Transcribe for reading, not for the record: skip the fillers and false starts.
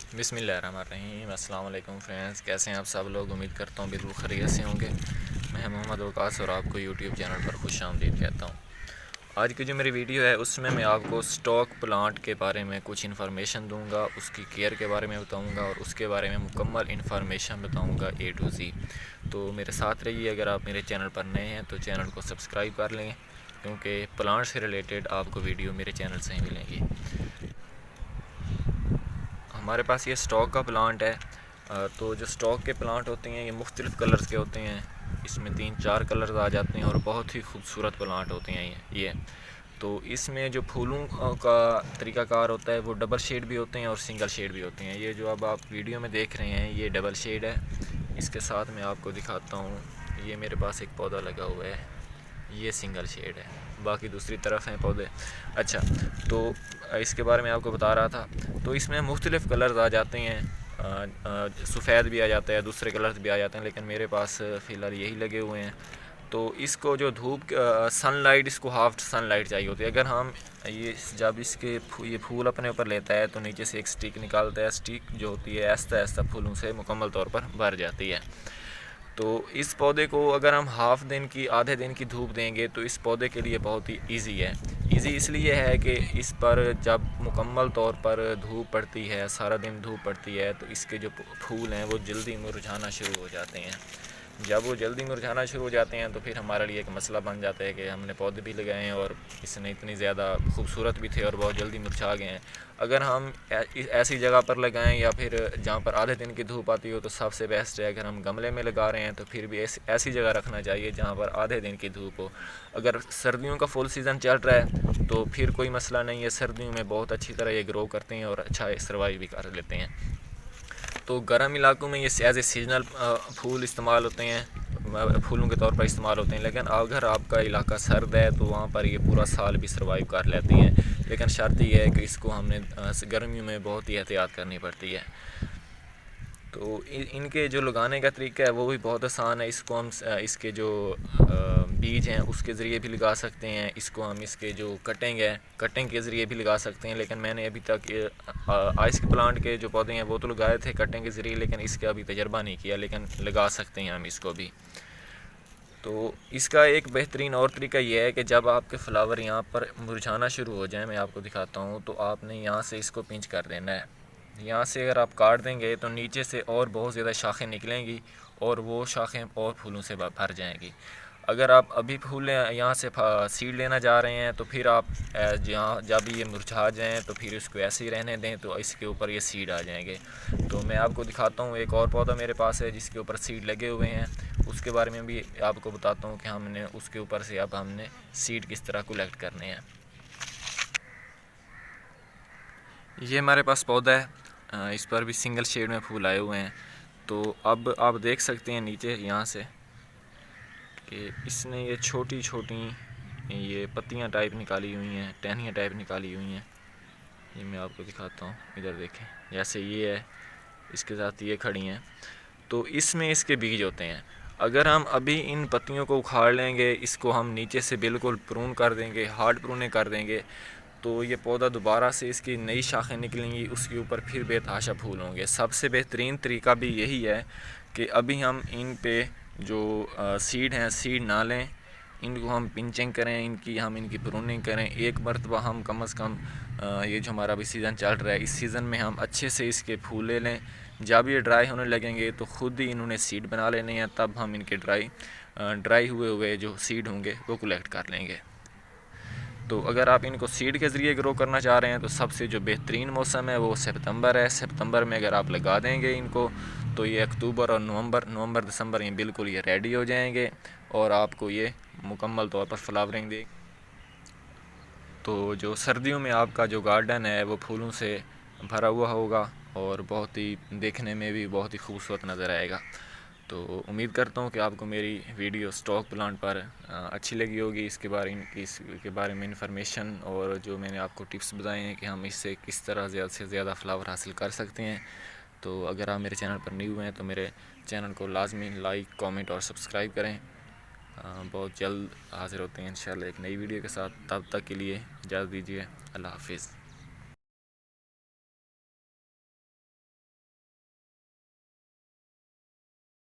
बिस्मिल्लाहिर्रहमानिर्रहीम। अस्सलाम वालेकुम फ्रेंड्स, कैसे हैं आप सब लोग। उम्मीद करता हूँ बिल्कुल खैरियत से होंगे। मैं मोहम्मद वकास और आपको यूट्यूब चैनल पर खुशामदीद कहता हूँ। आज की जो मेरी वीडियो है उसमें मैं आपको स्टॉक प्लांट के बारे में कुछ इन्फॉर्मेशन दूंगा, उसकी केयर के बारे में बताऊंगा और उसके बारे में मुकम्मल इन्फॉर्मेशन बताऊंगा A to Z। तो मेरे साथ रहिए। अगर आप मेरे चैनल पर नए हैं तो चैनल को सब्सक्राइब कर लें, क्योंकि प्लांट से रिलेटेड आपको वीडियो मेरे चैनल से ही मिलेंगी। हमारे पास ये स्टॉक का प्लांट है। तो जो स्टॉक के प्लांट होते हैं ये मुख्तलिफ़ कलर्स के होते हैं। इसमें 3-4 कलर्स आ जाते हैं और बहुत ही खूबसूरत प्लांट होते हैं ये। तो इसमें जो फूलों का तरीक़ाकार होता है वो डबल शेड भी होते हैं और सिंगल शेड भी होते हैं। ये जो अब आप वीडियो में देख रहे हैं ये डबल शेड है। इसके साथ मैं आपको दिखाता हूँ, ये मेरे पास एक पौधा लगा हुआ है, ये सिंगल शेड है, बाकी दूसरी तरफ हैं पौधे। अच्छा, तो इसके बारे में आपको बता रहा था। तो इसमें मुख्तलिफ़ कलर्स आ जाते हैं, सफ़ेद भी आ जाता है, दूसरे कलर्स भी आ जाते हैं, लेकिन मेरे पास फ़िलहाल यही लगे हुए हैं। तो इसको जो धूप सनलाइट, इसको हाफ सनलाइट चाहिए होती है। अगर हम ये जब ये फूल अपने ऊपर लेता है तो नीचे से एक स्टिक निकालता है। स्टिक जो होती है ऐसा ऐसा फूलों से मुकम्मल तौर पर भर जाती है। तो इस पौधे को अगर हम हाफ़ दिन की, आधे दिन की धूप देंगे तो इस पौधे के लिए बहुत ही इजी है। इजी इसलिए है कि इस पर जब मुकम्मल तौर पर धूप पड़ती है, सारा दिन धूप पड़ती है, तो इसके जो फूल हैं वो जल्दी मुरझाना शुरू हो जाते हैं। जब वो जल्दी मुरझाना शुरू हो जाते हैं तो फिर हमारे लिए एक मसला बन जाता है कि हमने पौधे भी लगाए हैं और इसने इतनी ज़्यादा खूबसूरत भी थे और बहुत जल्दी मुरझा गए हैं। अगर हम ऐसी जगह पर लगाएं या फिर जहाँ पर आधे दिन की धूप आती हो तो सबसे बेस्ट है। अगर हम गमले में लगा रहे हैं तो फिर भी ऐसी जगह रखना चाहिए जहाँ पर आधे दिन की धूप हो। अगर सर्दियों का फुल सीज़न चल रहा है तो फिर कोई मसला नहीं है, सर्दियों में बहुत अच्छी तरह ये ग्रो करते हैं और अच्छा सर्वाइव भी कर लेते हैं। तो गर्म इलाकों में ये एज ए सीजनल फूल इस्तेमाल होते हैं, फूलों के तौर पर इस्तेमाल होते हैं। लेकिन अगर आपका इलाका सर्द है तो वहाँ पर ये पूरा साल भी सर्वाइव कर लेती हैं। लेकिन शर्त यह है कि इसको हमने गर्मियों में बहुत ही एहतियात करनी पड़ती है। तो इनके जो लगाने का तरीका है वो भी बहुत आसान है। इसको हम इसके जो बीज हैं उसके ज़रिए भी लगा सकते हैं। इसको हम इसके जो कटिंग के ज़रिए भी लगा सकते हैं। लेकिन मैंने अभी तक आइस के प्लांट के जो पौधे हैं वो तो लगाए थे कटिंग के ज़रिए, लेकिन इसका अभी तजर्बा नहीं किया, लेकिन लगा सकते हैं हम इसको भी। तो इसका एक बेहतरीन और तरीका यह है कि जब आपके फ्लावर यहाँ पर मुरझाना शुरू हो जाए, मैं आपको दिखाता हूँ, तो आपने यहाँ से इसको पिंच कर देना है। यहाँ से अगर आप काट देंगे तो नीचे से और बहुत ज़्यादा शाखें निकलेंगी और वो शाखें और फूलों से भर जाएंगी। अगर आप अभी फूल यहाँ से सीड लेना जा रहे हैं तो फिर आप जहाँ जब ये मुरझा जाएँ तो फिर इसको ऐसे ही रहने दें, तो इसके ऊपर ये सीड आ जाएंगे। तो मैं आपको दिखाता हूँ, एक और पौधा मेरे पास है जिसके ऊपर सीड लगे हुए हैं, उसके बारे में भी आपको बताता हूँ कि हमने उसके ऊपर से अब हमने सीड किस तरह कलेक्ट करने हैं। ये हमारे पास पौधा है, इस पर भी सिंगल शेड में फूल आए हुए हैं। तो अब आप देख सकते हैं नीचे यहाँ से कि इसने ये छोटी छोटी ये पत्तियाँ टाइप निकाली हुई हैं, टहनियाँ टाइप निकाली हुई हैं। ये मैं आपको दिखाता हूँ, इधर देखें, जैसे ये है, इसके साथ ये खड़ी हैं। तो इसमें इसके बीज होते हैं। अगर हम अभी इन पत्तियों को उखाड़ लेंगे, इसको हम नीचे से बिल्कुल प्रून कर देंगे, हार्ड प्रूने कर देंगे, तो ये पौधा दोबारा से इसकी नई शाखें निकलेंगी, उसके ऊपर फिर बेतहाशा फूल होंगे। सबसे बेहतरीन तरीका भी यही है कि अभी हम इन पे जो सीड हैं, सीड ना लें, इनको हम पिंचिंग करें, इनकी प्रूनिंग करें। एक मरतबा हम कम से कम ये जो हमारा अभी सीज़न चल रहा है, इस सीज़न में हम अच्छे से इसके फूल ले लें। जब ये ड्राई होने लगेंगे तो ख़ुद ही इन्होंने सीड बना लेने हैं, तब हम इनके ड्राई हुए जो सीड होंगे वो कलेक्ट कर लेंगे। तो अगर आप इनको सीड के ज़रिए ग्रो करना चाह रहे हैं तो सबसे जो बेहतरीन मौसम है वो सितंबर है। सितंबर में अगर आप लगा देंगे इनको तो ये अक्टूबर और नवंबर दिसंबर में बिल्कुल ये रेडी हो जाएंगे और आपको ये मुकम्मल तौर पर फ्लावरिंग दे। तो जो सर्दियों में आपका जो गार्डन है वो फूलों से भरा हुआ होगा और बहुत ही देखने में भी बहुत ही खूबसूरत नज़र आएगा। तो उम्मीद करता हूँ कि आपको मेरी वीडियो स्टॉक प्लांट पर अच्छी लगी होगी। इसके बारे में इन्फॉर्मेशन और जो मैंने आपको टिप्स बताए हैं कि हम इससे किस तरह ज़्यादा से ज़्यादा फ्लावर हासिल कर सकते हैं। तो अगर आप मेरे चैनल पर न्यू हैं तो मेरे चैनल को लाजमी लाइक, कमेंट और सब्सक्राइब करें। बहुत जल्द हाज़िर होते हैं इंशाल्लाह एक नई वीडियो के साथ। तब तक के लिए इजाज़त दीजिए। अल्लाह हाफिज़।